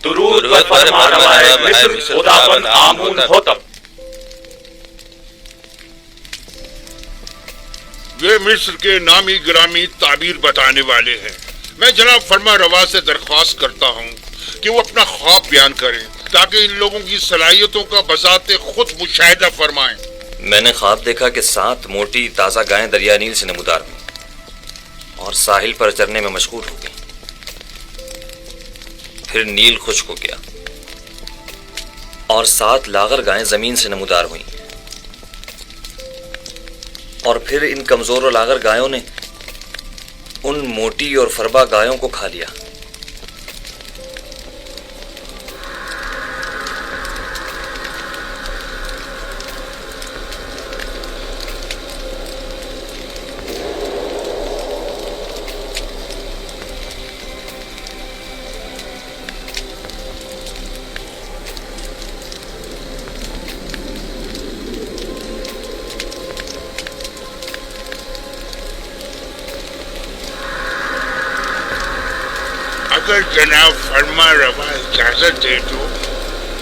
درود پر فرمانروائے مصر خداوند آمون ہوتب۔ یہ مصر کے نامی گرامی تعبیر بتانے والے ہیں۔ میں جناب فرما روا سے درخواست کرتا ہوں کہ وہ اپنا خواب بیان کریں تاکہ ان لوگوں کی صلاحیتوں کا بذات خود مشاہدہ فرمائیں۔ میں نے خواب دیکھا کہ 7 موٹی تازہ گائیں دریا نیل سے نمودار ہوئیں اور ساحل پر چرنے میں مشغول ہو گئیں۔ پھر نیل خشک ہو گیا اور 7 لاغر گائیں زمین سے نمودار ہوئیں، اور پھر ان کمزور و لاغر گایوں نے ان موٹی اور فربا گایوں کو کھا لیا۔ اگر جناب فرما روا اجازت دے تو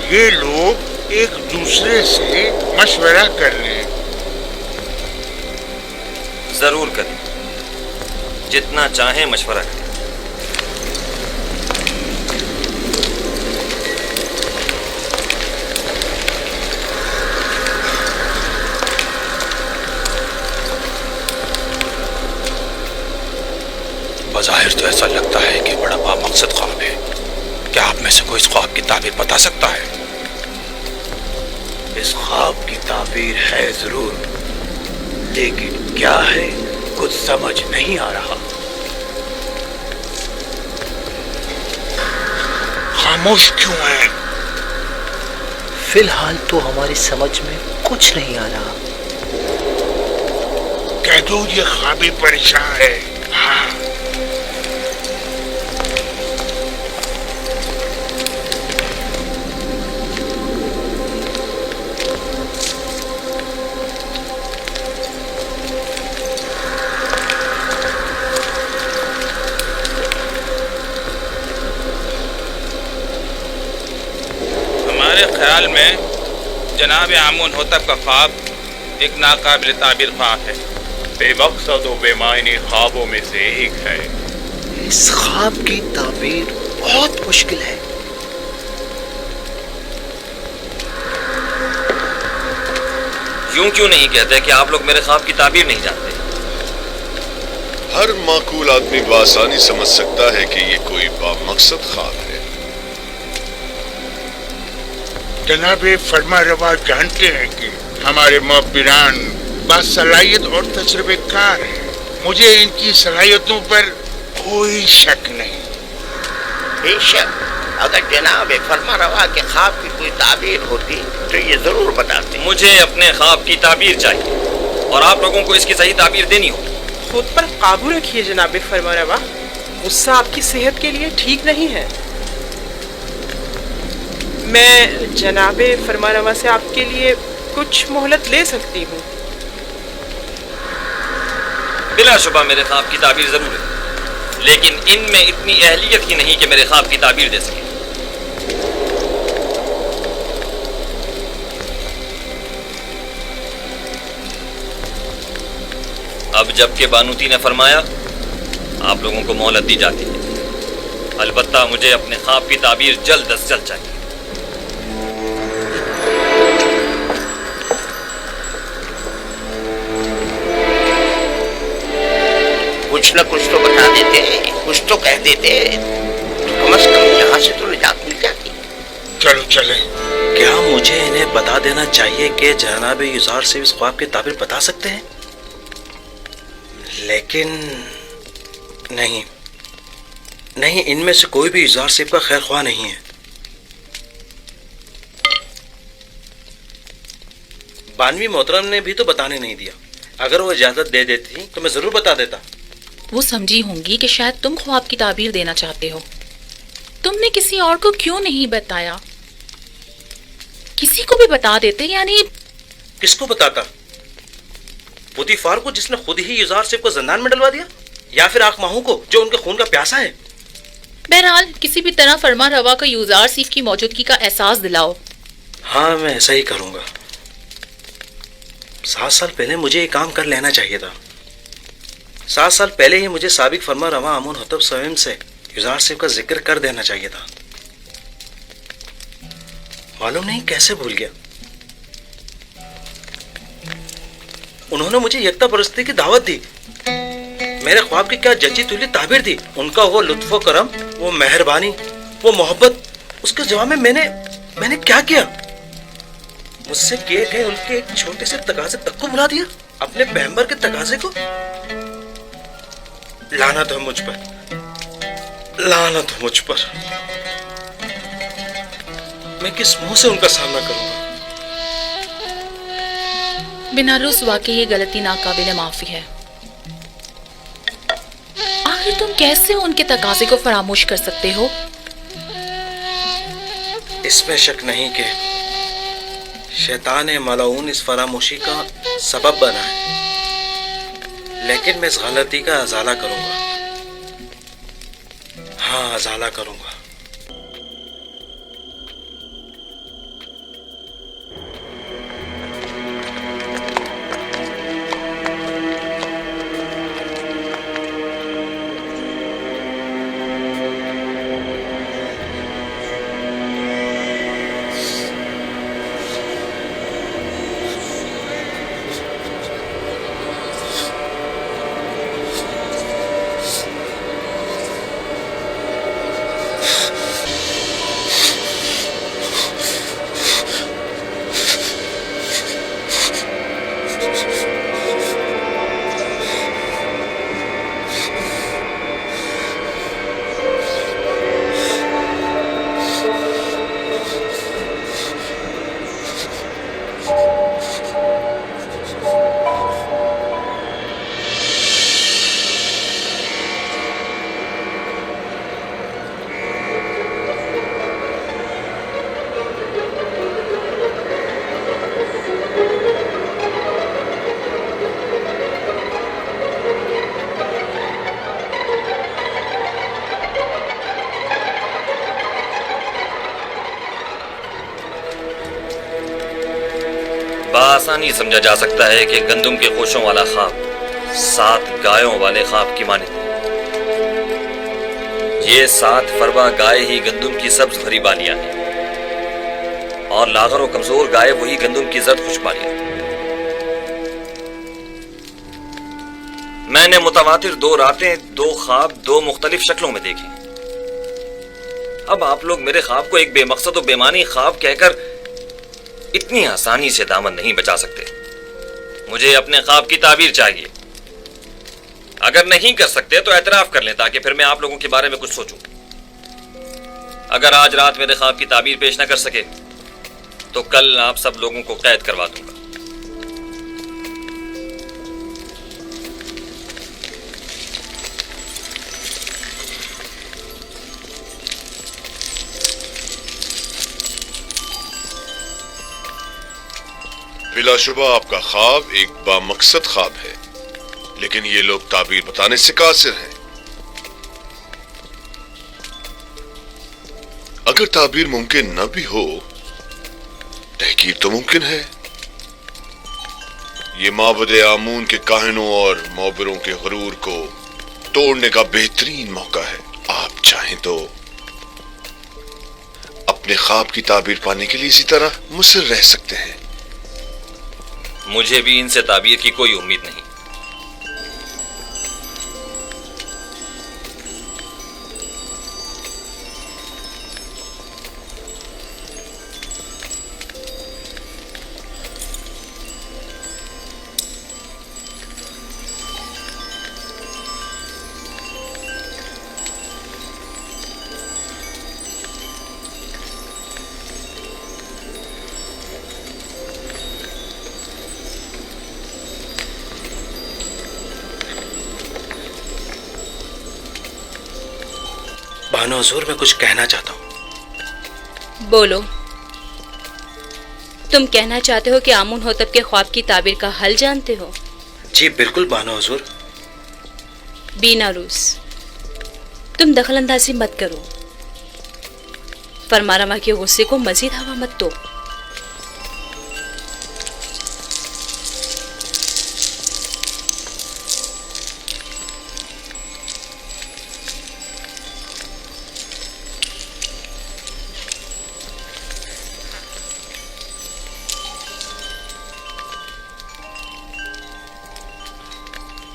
یہ لوگ ایک دوسرے سے مشورہ کر لیں۔ ضرور کریں، جتنا چاہیں مشورہ کریں۔ بظاہر تو ایسا لگتا ہے کہ بڑا بامقصد خواب ہے۔ کیا آپ میں سے کوئی اس خواب کی تعبیر بتا سکتا ہے؟ اس خواب کی تعبیر ہے ضرور، لیکن کیا ہے کچھ سمجھ نہیں آ رہا۔ خاموش کیوں ہیں؟ فی الحال تو ہماری سمجھ میں کچھ نہیں آ رہا۔ کہہ دو یہ خوابی پریشان ہے۔ ہاں ہمارے خیال میں جناب آمون ہوتب کا خواب ایک ناقابل تعبیر خواب ہے، بے مقصد و بے معنی خوابوں میں سے ایک ہے۔ اس خواب کی تعبیر بہت مشکل ہے۔ یوں کیوں نہیں کہتے کہ آپ لوگ میرے خواب کی تعبیر نہیں جانتے؟ ہر معقول آدمی بآسانی سمجھ سکتا ہے کہ یہ کوئی بامقصد خواب ہے۔ جناب فرما روا جانتے ہیں کہ ہمارے معبران باصلاحیت اور تجربے کار ہیں۔ مجھے ان کی صلاحیتوں پر کوئی شک نہیں۔ بے شک اگر جناب فرما روا کے خواب کی کوئی تعبیر ہوتی تو یہ ضرور بتاتے۔ مجھے اپنے خواب کی تعبیر چاہیے اور آپ لوگوں کو اس کی صحیح تعبیر دینی ہوگی۔ خود پر قابو رکھیے جناب فرما روا، غصہ آپ کی صحت کے لیے ٹھیک نہیں ہے۔ میں جناب فرما روا سے آپ کے لیے کچھ مہلت لے سکتی ہوں۔ بلا شبہ میرے خواب کی تعبیر ضرور ہے، لیکن ان میں اتنی اہلیت ہی نہیں کہ میرے خواب کی تعبیر دے سکے۔ اب جب کہ بانوتی نے فرمایا، آپ لوگوں کو مہلت دی جاتی ہے، البتہ مجھے اپنے خواب کی تعبیر جلد از جلد چاہیے۔ کچھ نہ کچھ تو بتا دیتے، کچھ تو کہہ دیتے، تو کم از کم یہاں سے تو نجات مل جاتی۔ چلو چلیں۔ کیا مجھے انہیں بتا دینا چاہیے کہ جناب یزار سے اس خواب کی تعبیر بتا سکتے ہیں؟ لیکن نہیں، ان میں سے کوئی بھی یزار صاحب کا خیر خواہ نہیں ہے۔ بانوی محترم نے بھی تو بتانے نہیں دیا، اگر وہ اجازت دے دیتی تو میں ضرور بتا دیتا۔ وہ سمجھی ہوں گی کہ شاید تم خواب کی تعبیر دینا چاہتے ہو، تم نے کسی اور کو کیوں نہیں بتایا؟ کسی کو بھی بتا دیتے، یعنی کس کو بتاتا؟ پوتیفار کو جس نے خود ہی یزار صاحب کو زندان میں ڈلوا دیا، یا پھر آنکھ ماہوں کو جو ان کے خون کا پیاسا ہے؟ बहरहाल किसी भी तरह फरमा रवा को यूजार सीफ की मौजूदगी का एहसास दिलाओ। हाँ, मैं ऐसा ही करूँगा। 7 साल पहले मुझे ये काम कर लेना चाहिए था। 7 साल पहले ही मुझे साबिक फरमा रवा आमुन होतब स्वयं से यूजार सीफ का जिक्र कर देना चाहिए था। मालूम नहीं कैसे भूल गया। उन्होंने मुझे यकता परस्ती की दावत दी, मेरे ख्वाब की क्या जची तुली ताबीर दी। उनका वो लुत्फ़ो करम, वो मेहरबानी, वो मोहब्बत, उसके जवाब में मैंने क्या किया? मुझसे किए गए उनके एक छोटे से तकाजे तक को भुला दिया, अपने पैगंबर के तकाजे को। लानत है मुझ पर, लानत है मुझ पर। मैं किस मुंह से उनका सामना करूंगा? बिनारुस वाकई ये गलती नाकाबिले माफी है। आखिर तुम कैसे उनके तकाजे को फरामोश कर सकते हो? इसमें शक नहीं कि शैतान मलाऊन इस फरामोशी का सबब बना है, लेकिन मैं इस गलती का अजाला करूंगा। हाँ, अजाला करूंगा। आसानी समझा जा सकता है कि गंदुम के खोशों वाला ख्वाब 7 गायों वाले ख्वाब की माने। ये 7 फरवा गाय ही गंदुम की सब्ज भरी बालियां हैं और लागर और कमजोर गाय वही गंदुम की जर्द खुश बालियां। मैंने मुतवातिर 2 रातें 2 ख्वाब 2 मुख्तलिफ शक्लों में देखे। अब आप लोग मेरे ख्वाब को एक बेमकसद और बेमानी ख्वाब कहकर इतनी आसानी से दामन नहीं बचा सकते। मुझे अपने ख्वाब की ताबीर चाहिए। अगर नहीं कर सकते तो एतराफ कर लें ताकि फिर मैं आप लोगों के बारे में कुछ सोचूं। अगर आज रात मेरे ख्वाब की ताबीर पेश न कर सके तो कल आप सब लोगों को कैद करवा दूंगा। बिलाशुबा आपका ख्वाब एक बामकसद ख्वाब है, लेकिन ये लोग ताबीर बताने से कासिर हैं। अगर ताबीर मुमकिन न भी हो, तहकीर तो मुमकिन है। ये माबदे आमून के काहिनों और मोबरों के गुरूर को तोड़ने का बेहतरीन मौका है। आप चाहें तो अपने ख्वाब की ताबीर पाने के लिए इसी तरह मुसर रह सकते हैं। मुझे भी इनसे ताबीर की कोई उम्मीद नहीं। बानो हुजूर, मैं कुछ कहना चाहता हूँ। बोलो। तुम कहना चाहते हो कि आमुन होतब के ख्वाब की ताबीर का हल जानते हो? जी बिल्कुल बानो हुजूर। बीनारूस, तुम दखल अंदाजी मत करो, फरमा रवा के गुस्से को मजीद हवा मत दो।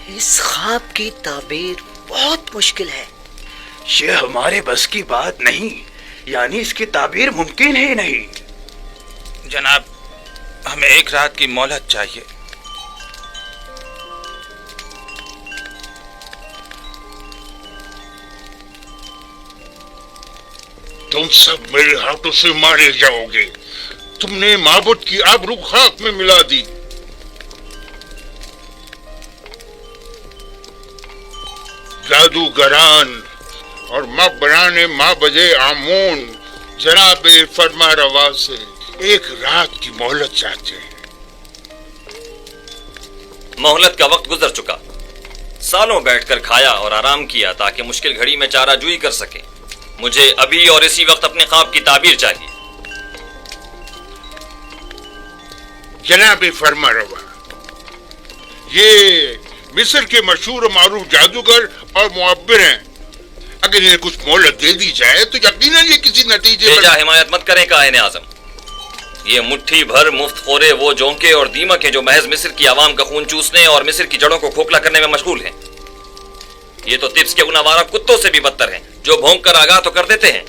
इस ख्वाब की ताबीर बहुत मुश्किल है। ये हमारे बस की बात नहीं, यानी इसकी ताबीर मुमकिन ही नहीं। जनाब, हमें एक रात की मोहलत चाहिए। तुम सब मेरे हाथों से मारे जाओगे। तुमने माबूद की आबरू खाक में मिला दी। जादूगरान और मबराने माबदे आमून जनाब फरमा रवा से एक रात की मोहलत चाहते हैं। मोहलत का वक्त गुजर चुका। सालों बैठकर खाया और आराम किया ताकि मुश्किल घड़ी में चाराजूई कर सके। मुझे अभी और इसी वक्त अपने ख्वाब की ताबीर चाहिए। जनाब फरमा रवा, ये मिस्र के मशहूर और मारूफ जादूगर और मुअब्बिर हैं। अगर इन्हें कुछ मोहलत दे दी जाए तो यकीनन ये किसी नतीजे बेजा हिमायत मत करें कायने आजम। ये मुट्ठी भर मुफ्त खोरे वो जोंके और दीमक हैं जो महज मिस्र की आवाम का खून चूसने और मिस्र की जड़ों को खोखला करने में मशगूल हैं। ये तो तिब्स के गुनाहगार कुत्तों से भी बदतर हैं जो भौंक कर आगाह तो कर देते हैं।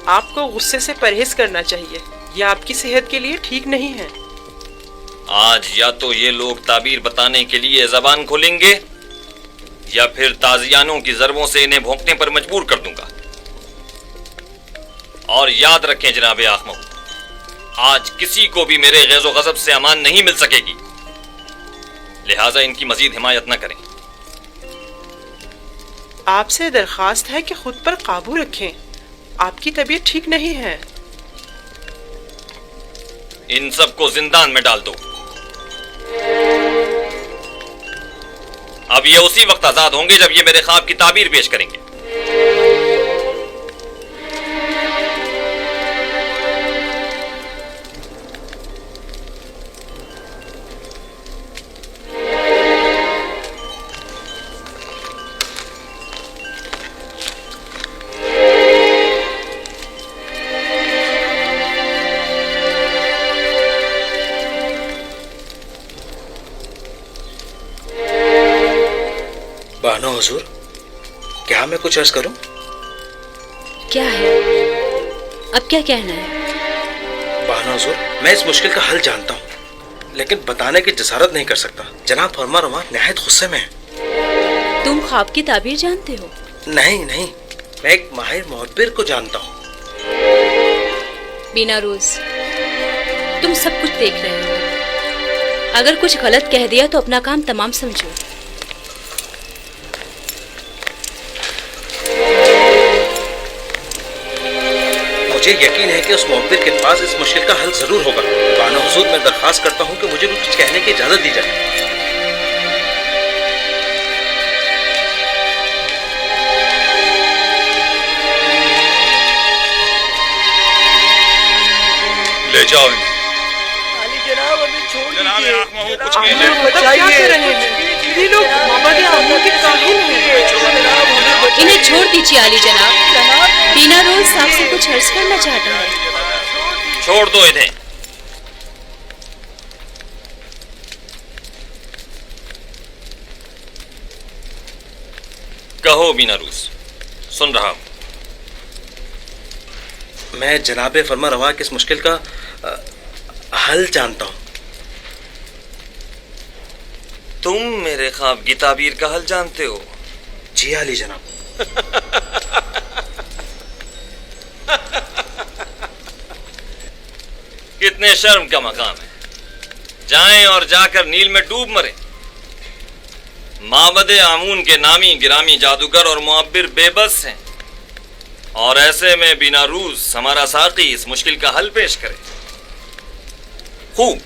आपको गुस्से से परहेज करना चाहिए, यह आपकी सेहत के लिए ठीक नहीं है। आज या तो ये लोग ताबीर बताने के लिए जबान खोलेंगे या फिर ताजियानों की ज़रबों से इन्हें भौंकने पर मजबूर कर दूंगा। और याद रखें जनाबे आखमो, आज किसी को भी मेरे गैज़ो गज़ब से अमान नहीं मिल सकेगी, लिहाजा इनकी मजीद हिमायत न करें। आपसे दरखास्त है कि खुद पर काबू रखें, आपकी तबीयत ठीक नहीं है। इन सबको जिंदान में डाल दो। अब ये उसी वक्त आजाद होंगे जब ये मेरे ख्वाब की ताबीर पेश करेंगे। बानो हुजूर, क्या मैं कुछ अर्ज करूं? क्या है? अब क्या कहना है? बानो हुजूर, मैं इस मुश्किल का हल जानता हूं, लेकिन बताने की जसारत नहीं कर सकता। जनाब फरमा रवा निहायत गुस्से में है। तुम ख्वाब की ताबीर जानते हो? नहीं नहीं, मैं एक माहिर मुअब्बिर को जानता हूं। बिना रोज, तुम सब कुछ देख रहे हो। अगर कुछ गलत कह दिया तो अपना काम तमाम समझो। मुझे यकीन है कि उस मुअब्बिर के पास इस मुश्किल का हल जरूर होगा। बानो हुजूर, मैं दरखास्त करता हूं कि मुझे भी कुछ कहने की इजाजत दी जाए। ले जाओ इन्हें। जनाब हमें छोड़ जनाब दीजिए। आँख में हो, कुछ जनाब, कीजिए। हमें क्या बचाइए। कर रहे हैं? ये लोग माबदे आमून के काहिल हैं। जनाब, हमें बचाइए। इन्हें छोड़ दीजिए आली जनाब। बिना रोज आपसे कुछ अर्ज करना चाहता है। छोड़ दो इन्हें। कहो बिना रूस, सुन रहा हूं। मैं जनाबे फरमा रवा की इस मुश्किल का हल जानता हूं। तुम मेरे ख्वाब की ताबीर का हल जानते हो? जी आली जनाब। कितने शर्म का मकाम है। जाएं और जाकर नील में डूब मरे। माबदे आमून के नामी गिरामी जादूगर और मुअब्बिर बेबस हैं, और ऐसे में बिना रूस हमारा साकी इस मुश्किल का हल पेश करे। خوب.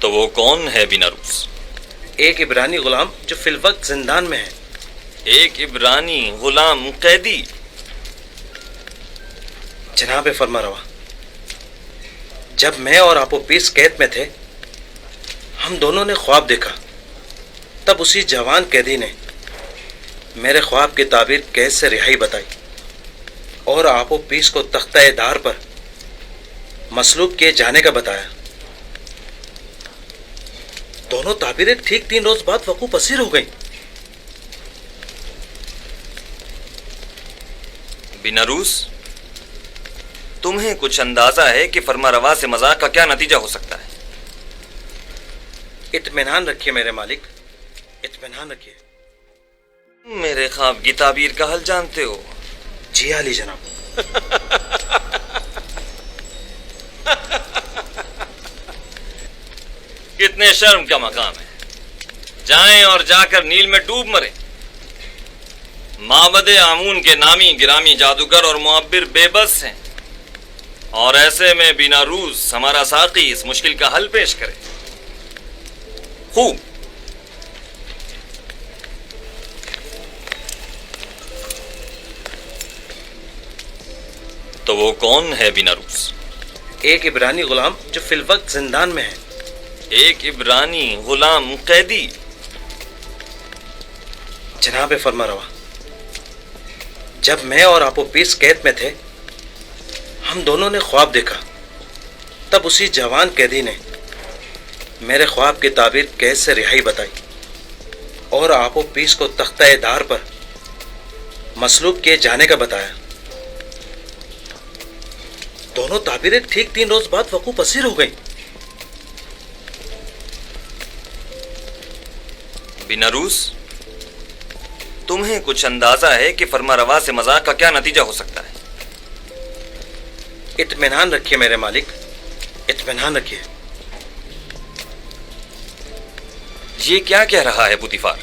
تو وہ کون ہے بیناروس؟ ایک عبرانی غلام جو فی الوقت زندان میں ہے. ایک عبرانی غلام قیدی؟ جناب فرمانروا، جب میں اور آپوپیس قید میں تھے ہم دونوں نے خواب دیکھا. تب اسی جوان قیدی نے میرے خواب کی تعبیر قید سے رہائی بتائی اور آپوپیس کو تختہ دار پر مصلوب کیے جانے کا بتایا. دونوں تعبیریں ٹھیک 3 روز بعد وقوع پذیر ہو گئیں. بیناروس، تمہیں کچھ اندازہ ہے کہ فرمانروا سے مذاق کا کیا نتیجہ ہو سکتا ہے؟ اطمینان رکھیے میرے مالک، اطمینان رکھیے. میرے خواب کی تعبیر کا حل جانتے ہو؟ جی عالی جناب. کتنے شرم کا مقام ہے. جائیں اور جا کر نیل میں ڈوب مریں. معبد آمون کے نامی گرامی جادوگر اور معبر بے بس ہیں، اور ایسے میں بیناروس ہمارا ساقی اس مشکل کا حل پیش کرے. خوب. تو وہ کون ہے بیناروس؟ ایک عبرانی غلام جو فی الوقت زندان میں ہے. ایک عبرانی غلام قیدی؟ جناب فرمانروا، جب میں اور آپوپیس قید میں تھے ہم دونوں نے خواب دیکھا. تب اسی جوان قیدی نے میرے خواب کی تعبیر قید سے رہائی بتائی اور آپوپیس کو تختہ دار پر مصلوب کیے جانے کا بتایا. دونوں تعبیریں ٹھیک 3 روز بعد وقوع پذیر ہو گئیں. بیناروس، تمہیں کچھ اندازہ ہے کہ فرمانروا سے مذاق کا کیا نتیجہ ہو سکتا ہے؟ اطمینان رکھیے میرے مالک، اطمینان رکھیے. یہ کیا کہہ رہا ہے پوتیفار؟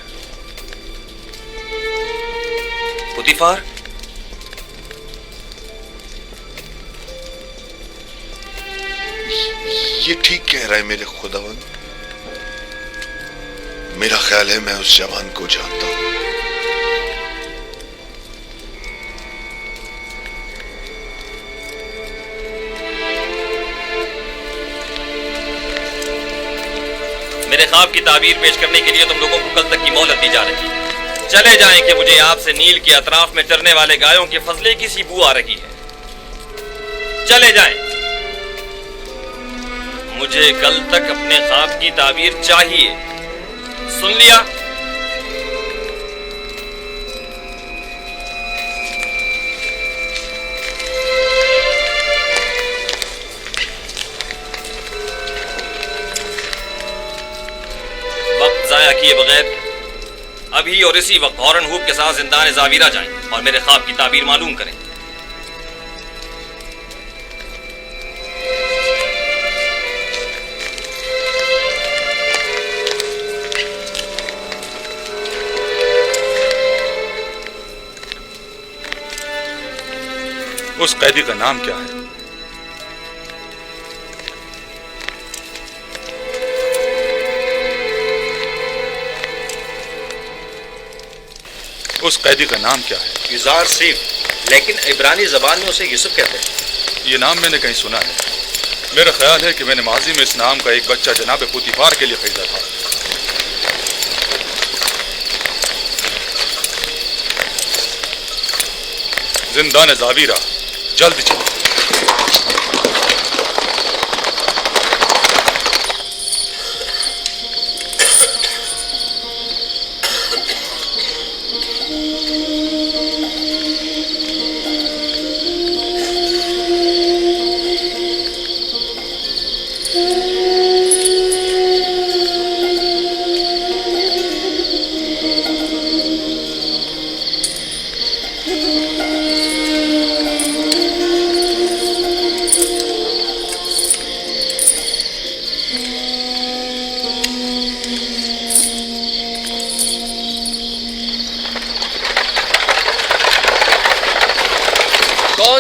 پوتیفار، یہ ٹھیک کہہ رہا ہے میرے خداوند. میرا خیال ہے میں اس جوان کو جانتا ہوں. میرے خواب کی تعبیر پیش کرنے کے لیے تم لوگوں کو کل تک کی مہلت دی جا رہی ہے. چلے جائیں کہ مجھے آپ سے نیل کے اطراف میں چرنے والے گایوں کے فضلے کی سی بو آ رہی ہے. چلے جائیں. مجھے کل تک اپنے خواب کی تعبیر چاہیے. سن لیا؟ وقت ضائع کیے بغیر ابھی اور اسی وقت ہارن ہوپ کے ساتھ زندان زاویرہ جائیں اور میرے خواب کی تعبیر معلوم کریں. اس قیدی کا نام کیا ہے؟ اس قیدی کا نام کیا ہے؟ یزار سیف، لیکن عبرانی زبان میں اسے یوسف کہتے ہیں. یہ نام میں نے کہیں سنا ہے. میرا خیال ہے کہ میں نے ماضی میں اس نام کا ایک بچہ جناب پوتیفار کے لیے خریدا تھا. زندان زاویرہ، جلد چلو.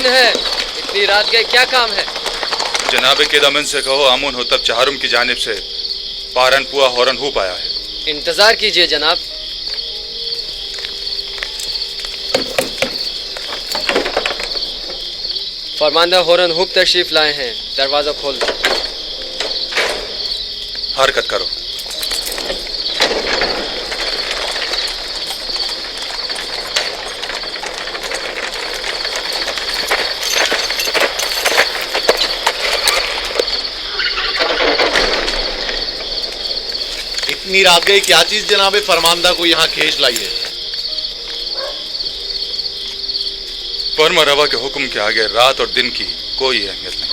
کون ہے؟ اتنی رات گئے کیا کام ہے؟ جناب کیدامن سے کہو آمون ہوتب چہارم کی جانب سے پارن پوا ہورن ہوپ آیا ہے. انتظار کیجئے جناب. فرماندہ ہورن ہوپ تشریف لائے ہیں، دروازہ کھول دو. حرکت کرو. اتنی رات گئی کیا چیز جناب فرماندہ کو یہاں کھینچ لائی ہے؟ فرما روا کے حکم کے آگے رات اور دن کی کوئی اہمیت نہیں.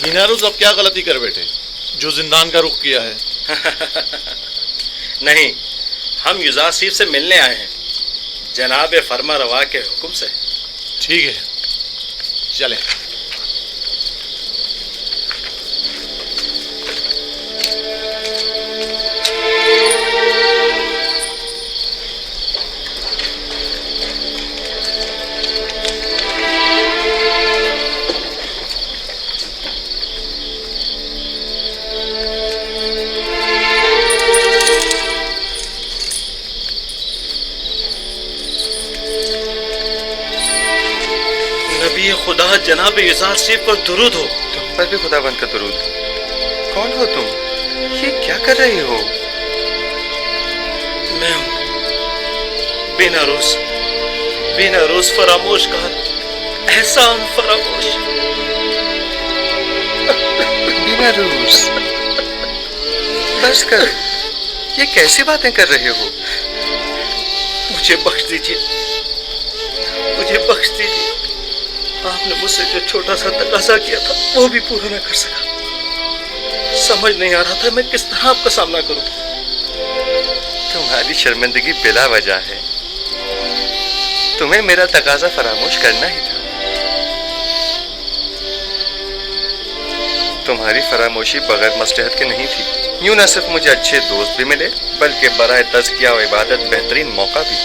میناروز اب کیا غلطی کر بیٹھے جو زندان کا رخ کیا ہے؟ نہیں، ہم یوزاسیف سے ملنے آئے ہیں، جناب فرما روا کے حکم سے. ٹھیک ہے، چلیں. خدا جناب یوزاسیف پر درود ہو. تم پر بھی خدا بند کا درود. کون ہو تم؟ یہ کیا کر رہے ہو؟ میں ہوں بیناروس فراموش کا احسان فراموش. بیناروس بس کر، یہ کیسی باتیں کر رہے ہو؟ مجھے بخش دیجیے. آپ نے مجھ سے جو چھوٹا سا تقاضا کیا تھا وہ بھی پورا نہ کر سکا. سمجھ نہیں آ رہا تھا میں کس طرح آپ کا سامنا کروں. تمہاری شرمندگی بلا وجہ ہے. تمہیں میرا تقاضا فراموش کرنا ہی تھا. تمہاری فراموشی بغیر مصلحت کے نہیں تھی. یوں نہ صرف مجھے اچھے دوست بھی ملے بلکہ برائے تزکیہ و عبادت بہترین موقع بھی.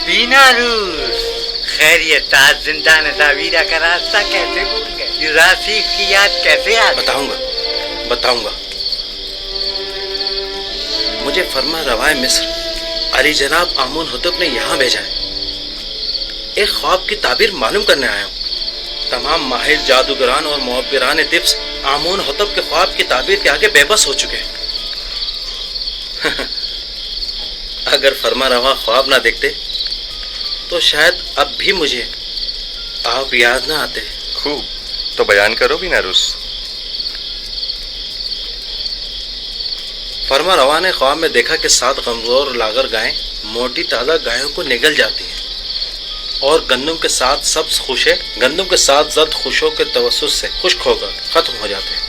بیناروس خیریت، آج زندان تعبیرہ کا راستہ کیسے بھول گئے؟ یوزاسیف کی یاد کیسے آ گئی؟ بتاؤں گا. مجھے فرما روائے مصر علی جناب آمون ہوتب نے یہاں بھیجا ہے. ایک خواب کی تعبیر معلوم کرنے آیا ہوں. تمام ماہر جادوگران اور معبران طبس آمون ہوتب کے خواب کی تعبیر کے آگے بے بس ہو چکے ہیں. اگر فرما روا خواب نہ دیکھتے تو شاید اب بھی مجھے آپ یاد نہ آتے. خوب، تو بیان کرو بیناروس. فرما روا نے خواب میں دیکھا کہ 7 کمزور لاغر گائیں موٹی تازہ گایوں کو نگل جاتی ہیں اور گندم کے ساتھ سبز خوشے گندم کے ساتھ زرد خوشوں کے توسط سے خشک ہو کر ختم ہو جاتے ہیں.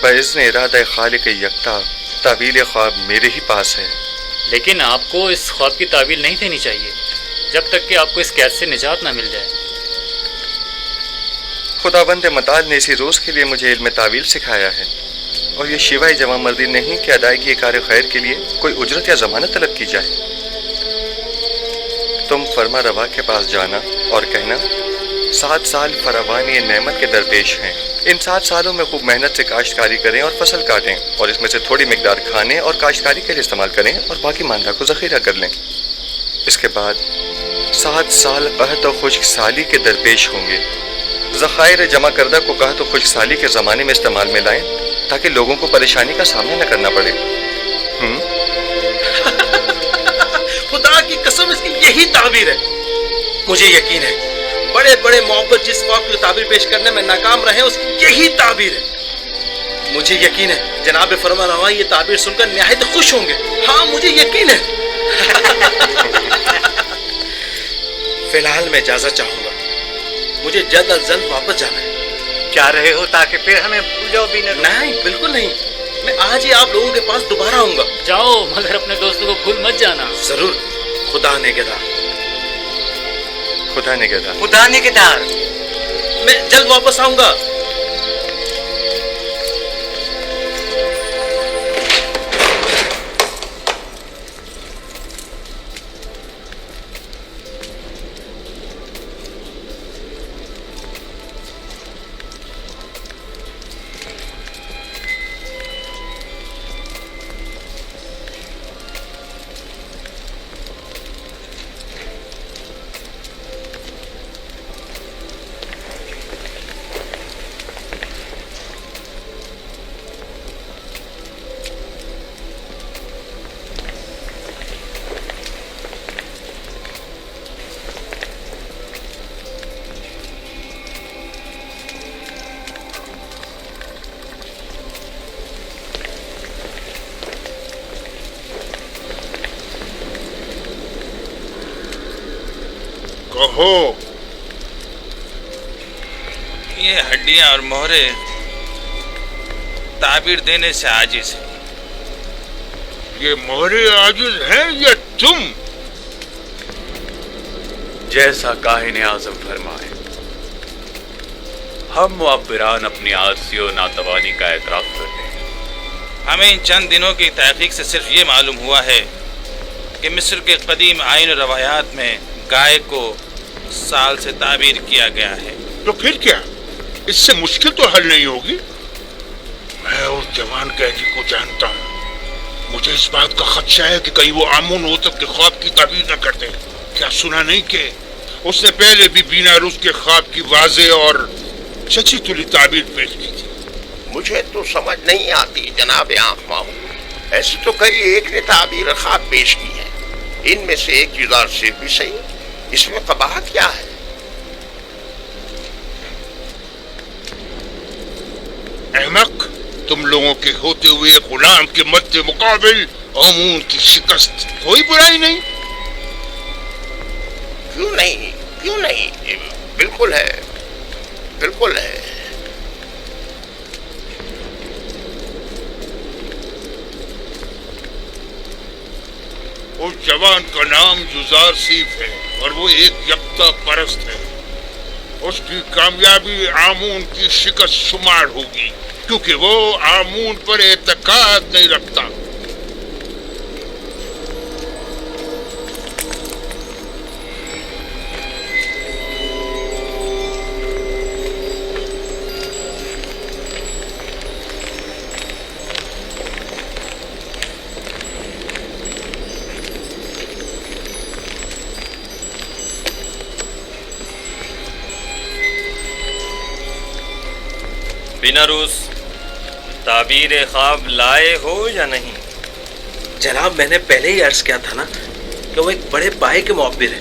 باذن ارادہ خالق یکتا تعبیر خواب میرے ہی پاس ہے. لیکن آپ کو اس خواب کی تعبیر نہیں دینی چاہیے جب تک کہ آپ کو اس قید سے نجات نہ مل جائے. خداوند متعال نے اسی روز کے لیے مجھے علم تعویل سکھایا ہے اور یہ شیوہ جوان مردی نہیں کہ ادائیگی کار خیر کے لیے کوئی اجرت یا ضمانت طلب کی جائے. تم فرما روا کے پاس جانا اور کہنا 7 سال فراوانی نعمت کے درپیش ہیں. ان 7 سالوں میں خوب محنت سے کاشتکاری کریں اور فصل کاٹیں اور اس میں سے تھوڑی مقدار کھانے اور کاشتکاری کے لیے استعمال کریں اور باقی ماندہ کو ذخیرہ کر لیں. اس کے بعد 7 سال قحط و خشک سالی کے درپیش ہوں گے. ذخائر جمع کردہ کو قحط و خشک سالی کے زمانے میں استعمال میں لائیں تاکہ لوگوں کو پریشانی کا سامنا نہ کرنا پڑے. خدا کی قسم اس کی یہی تعبیر ہے. مجھے یقین ہے بڑے بڑے محبت جس خواب کی تعبیر پیش کرنے میں ناکام رہے اس کی یہی تعبیر ہے. مجھے یقین ہے جناب فرما روا یہ تعبیر سن کر نہایت خوش ہوں گے. ہاں مجھے یقین ہے. فی الحال میں اجازت چاہوں گا. مجھے جلد از جلد واپس جانا ہے. چاہ رہے ہو تاکہ پھر ہمیں بھول جاؤ بھی نہیں، بالکل نہیں. میں آج ہی آپ لوگوں کے پاس دوبارہ آؤں گا. جاؤ مگر اپنے دوستوں کو بھول مت جانا. ضرور. خدا نگہدار. خدا نگہدار. خدا نگہدار. میں جلد واپس آؤں گا. कहो। ये हड्डियां और मोहरे ताबीर देने से आजिज है। ये मोहरे आजिज हैं या तुम? जैसा काहिन आज़म फरमाए, हम मुअब्बिरान अपनी आजिज़ी और नातवानी का एतराफ़ करते हैं। हमें इन चंद दिनों की तहकीक से सिर्फ ये मालूम हुआ है कि मिस्र के कदीम आइन और रवायात में गाय को साल से ताबीर किया गया है। तो फिर क्या, इससे मुश्किल तो हल नहीं होगी। मैं उस जवान कैदी को जानता हूँ। मुझे इस बात का खदशा है कि कहीं वो आमून होतब के ख्वाब की ताबीर न कर दे। क्या सुना नहीं कि उसने पहले भी बीनारूस के ख्वाब की वाज़े और सच्ची तुली ताबीर पेश की थी। मुझे तो समझ नहीं आती जनाब आखमाहू। ऐसे तो कई एक ने ताबीर ख्वाब पेश की है, इनमें से एक युजार से भी सही। इसमें कबाहत क्या है? अहमक, तुम लोगों के होते हुए गुलाम के मद्दे मुकाबिल आमून की शिकस्त कोई बुराई नहीं। क्यों नहीं, क्यों नहीं, बिल्कुल है, बिल्कुल है। उस जवान का नाम युजार सीफ है और वो एक यक्ता परस्त है। उसकी कामयाबी आमून की शिकस्त शुमार होगी, क्योंकि वो आमून पर एतकाद नहीं रखता। बीनारूस, ताबीर ख्वाब लाए हो या नहीं? जनाब, मैंने पहले ही अर्ज किया था ना कि वो एक बड़े पाए के मुअब्बिर है।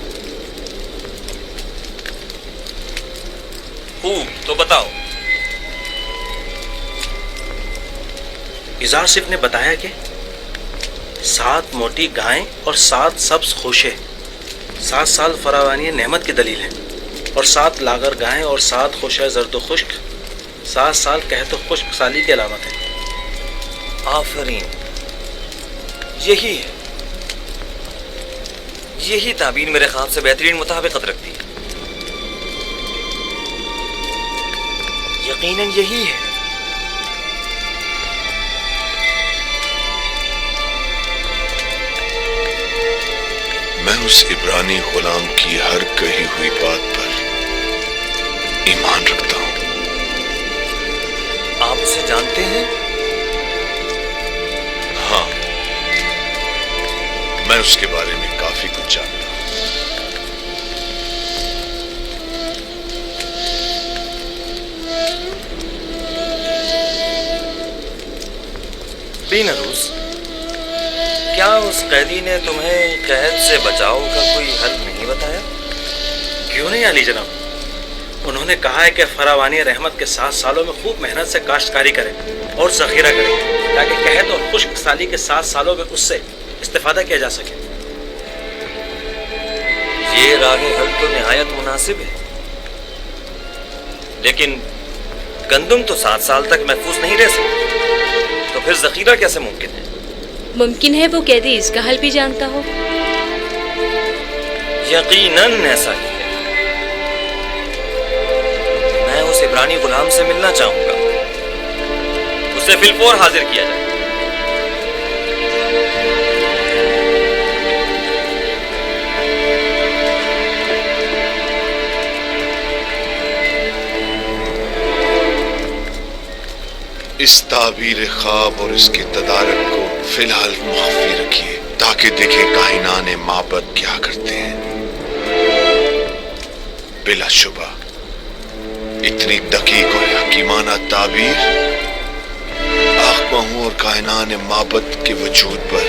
तो बताओ। युजार सिफ ने बताया कि 7 मोटी गायें और 7 सब्ज खोशे 7 साल फरावानी नेमत की दलील है, और 7 लागर गायें और 7 खोशे जर्द खुश्क 7 साल कहतो खुश्क साली की अलामत है। आफरीन, यही है, यही ताबीर मेरे ख्वाब से बेहतरीन मुताबिकत रखती है। यकीनन यही है। मैं उस इब्रानी गुलाम की हर कही हुई बात पर ईमान रखता हूं। आप उसे जानते हैं? हाँ, मैं उसके बारे में काफी कुछ जानता हूं। बीनारूस, क्या उस कैदी ने तुम्हें कैद से बचाव का कोई हल नहीं बताया? क्यों नहीं अली जनाब, उन्होंने कहा है कि फरावानी रहमत के 7 सालों में खूब मेहनत से काश्तकारी करें और ज़ख़ीरा करें, ताकि कहत और खुश्क साली के 7 सालों में उससे इस्तेफादा किया जा सके। ये राह हल तो निहायत मुनासिब है, लेकिन गंदुम तो 7 साल तक महफूज नहीं रह सकती, तो फिर ज़ख़ीरा कैसे मुमकिन है? मुमकिन है वो कैदी इसका हल भी जानता हो। यकीनन ऐसा ही है। मैं उस इब्रानी गुलाम से मिलना चाहूंगा, उसे फिलफौर हाजिर किया जाए। इस ताबीर ख्वाब और इसके तदारक को फिलहाल मुख्फी रखिए, ताकि देखें कायनाने माबद क्या करते हैं। बिलाशुबा इतनी दकीक और हकीमाना ताबीर आखमाहू और कायनाने माबद के वजूद पर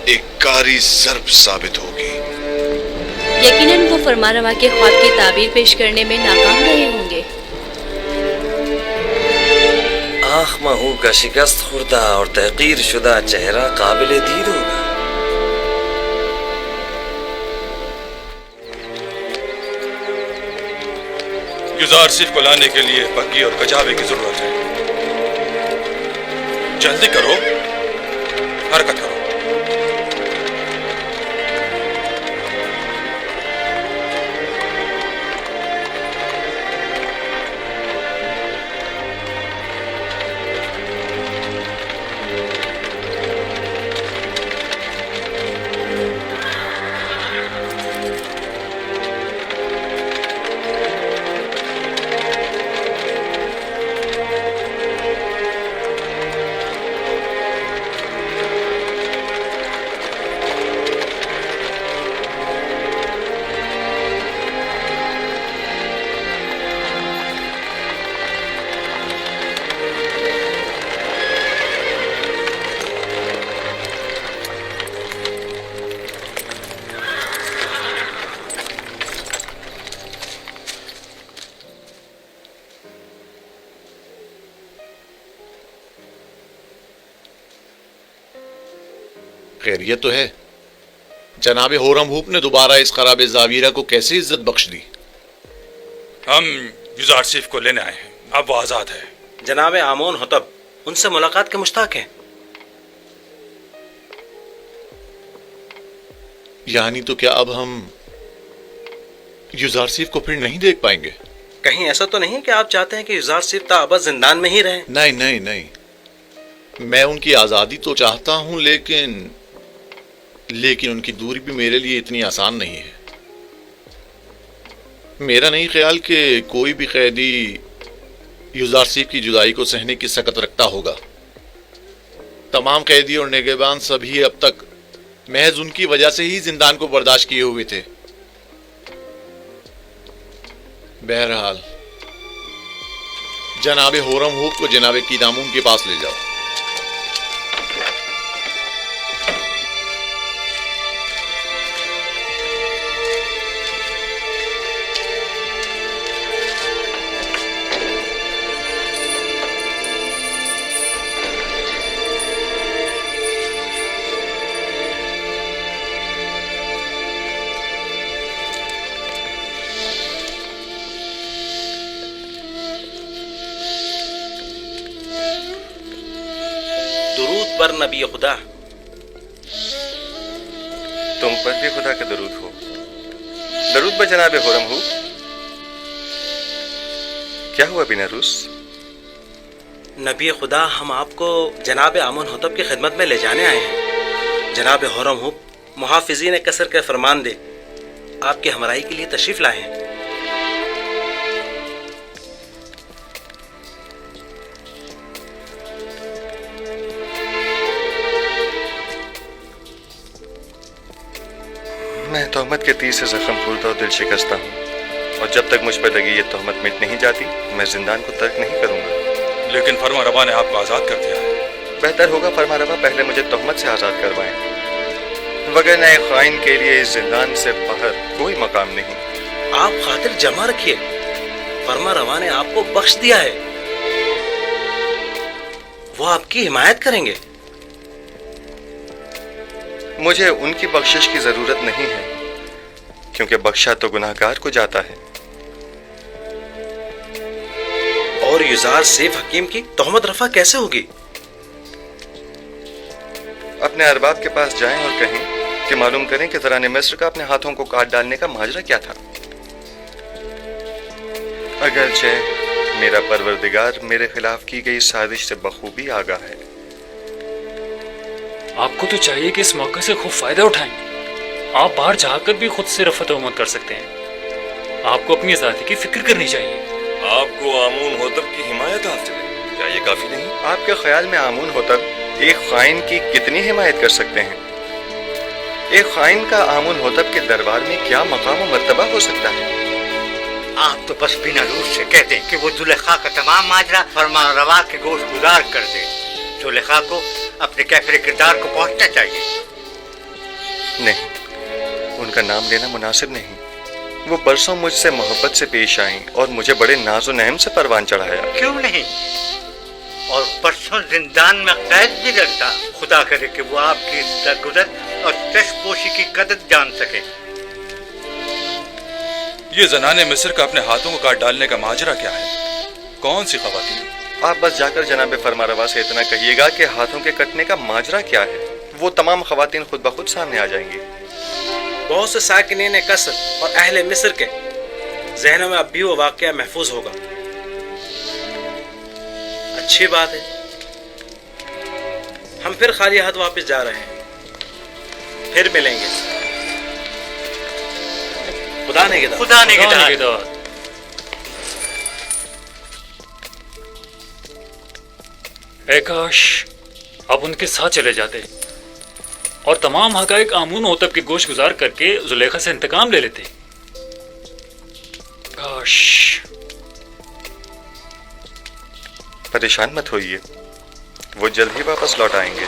एक कारी ज़र्ब साबित होगी। यकीनन वो फरमानवा के ख्वाब की ताबीर पेश करने में नाकाम रहे होंगे। आखमाहू का शिकस्त खुर्दा और तहकीर शुदा चेहरा काबिल दीद होगा। युजारसिफ को लाने के लिए बग्गी और कजावे की जरूरत है। जल्दी करो, हरकत करो। खैरियत तो है। जनाब होरम हुप ने दोबारा इस खराब जावीरा को कैसे इज्जत बख्श दी? हम युजारसिफ को लेने आए हैं, अब वो आजाद है। जनाब आमोन होतब उनसे मुलाकात के मुश्ताक हैं। यानी तो क्या अब हम युजारसिफ को फिर नहीं देख पाएंगे? कहीं ऐसा तो नहीं कि आप चाहते हैं कि युजारसिफ ताबद जिंदान में ही रहें? नहीं नहीं नहीं, मैं उनकी आज़ादी तो चाहता हूं, लेकिन उनकी दूरी भी मेरे लिए इतनी आसान नहीं है। मेरा नहीं ख्याल कि कोई भी कैदी युजारसिफ की जुदाई को सहने की सकत रखता होगा। तमाम कैदी और निगहबान सभी अब तक महज उनकी वजह से ही जिंदान को बर्दाश्त किए हुए थे। बहरहाल जनाब होरम हुप को जनाब कीदामून के पास ले जाओ। पर नबी खुदा, तुम पर भी खुदा का दरूद हो। दरूद ब जनाब होरम हुप। क्या हुआ बिनारूस? नबी खुदा, हम आपको जनाब आमोन होतब की खिदमत में ले जाने आए हैं। जनाब होरम हुप मुहाफिजीन कसर के फरमान दे आपकी हमराही के लिए तशरीफ लाए हैं। मैं तोहमत के तीर से जख्म खुलता और दिल शिकस्ता हूँ, और जब तक मुझ पर लगी ये तोहमत मिट नहीं जाती मैं जिंदान को तर्क नहीं करूंगा। लेकिन फरमा रवा ने आपको आजाद कर दिया है। बेहतर होगा फरमा रवा पहले मुझे तोहमत से आजाद करवाएं, वगरना एक खाइन के लिए इस जिंदान से बाहर कोई मकाम नहीं। आप खातिर जमा रखिए, फरमा रवा ने आपको बख्श दिया है, वो आपकी हिमायत करेंगे। मुझे उनकी बख्शिश की जरूरत नहीं है, क्योंकि बख्शा तो गुनाहगार को जाता है। और युजारसिफ हकीम की तोहमत रफा कैसे होगी? अपने अरबाब के पास जाएं और कहें कि मालूम करें कि ज़राने मिस्र का अपने हाथों को काट डालने का माजरा क्या था। अगरचे मेरा परवरदिगार मेरे खिलाफ की गई साजिश से बखूबी आगाह है। आपको तो चाहिए कि इस मौके से खूब फायदा उठाएं। आप बाहर जाकर भी खुद से रफत उम्मत कर सकते हैं। आपको अपनी आज़ादी की फिक्र करनी चाहिए। आपको आमून होतब की हिमायत हासिल है, क्या ये काफी नहीं? आपके ख्याल में आमून होतब एक खाइन की कितनी हिमायत कर सकते हैं? एक खाइन का आमून होतब के दरबार में क्या मकाम और मर्तबा हो सकता है? आप तो बस बिना रूस से कहते हैं कि वो जुलेखा का तमाम माजरा फरमान रवा के गोश गुजार कर दे। जुलेखा को अपने कैफरे किरदार को पहुंचना चाहिए। नहीं, उनका नाम लेना मुनासिब नहीं। वो बरसों मुझसे मोहब्बत से पेश आईं और मुझे बड़े नाज़ो नहम से परवान चढ़ाया। क्यों नहीं? और परसों जिंदान में कैद भी लगता। खुदा करे कि वो आपकी दरगुजर और चश्मपोशी की कदर जान सके। ये जनाने मिस्र का अपने हाथों को काट डालने का माजरा क्या है? कौन सी खवातीन? आप बस जाकर जनाब फरमारवा से इतना कहिएगा कि हाथों के कटने का माजरा क्या है, वो तमाम खवातीन खुद ब खुद सामने आ जाएंगी। बहुत से साकिनीन कसर और अहले मिस्र के जहनों में अब भी वो वाकया महफूज होगा। अच्छी बात है, हम फिर खाली हाथ वापस जा रहे हैं, फिर मिलेंगे। खुदा ने के खुदा ने के ऐ काश अब उनके साथ चले जाते और तमाम हकाइक आमून होतब के गोश गुजार करके जुलेखा से इंतकाम ले लेते। काश। परेशान मत होइए, वो जल्द ही वापस लौट आएंगे।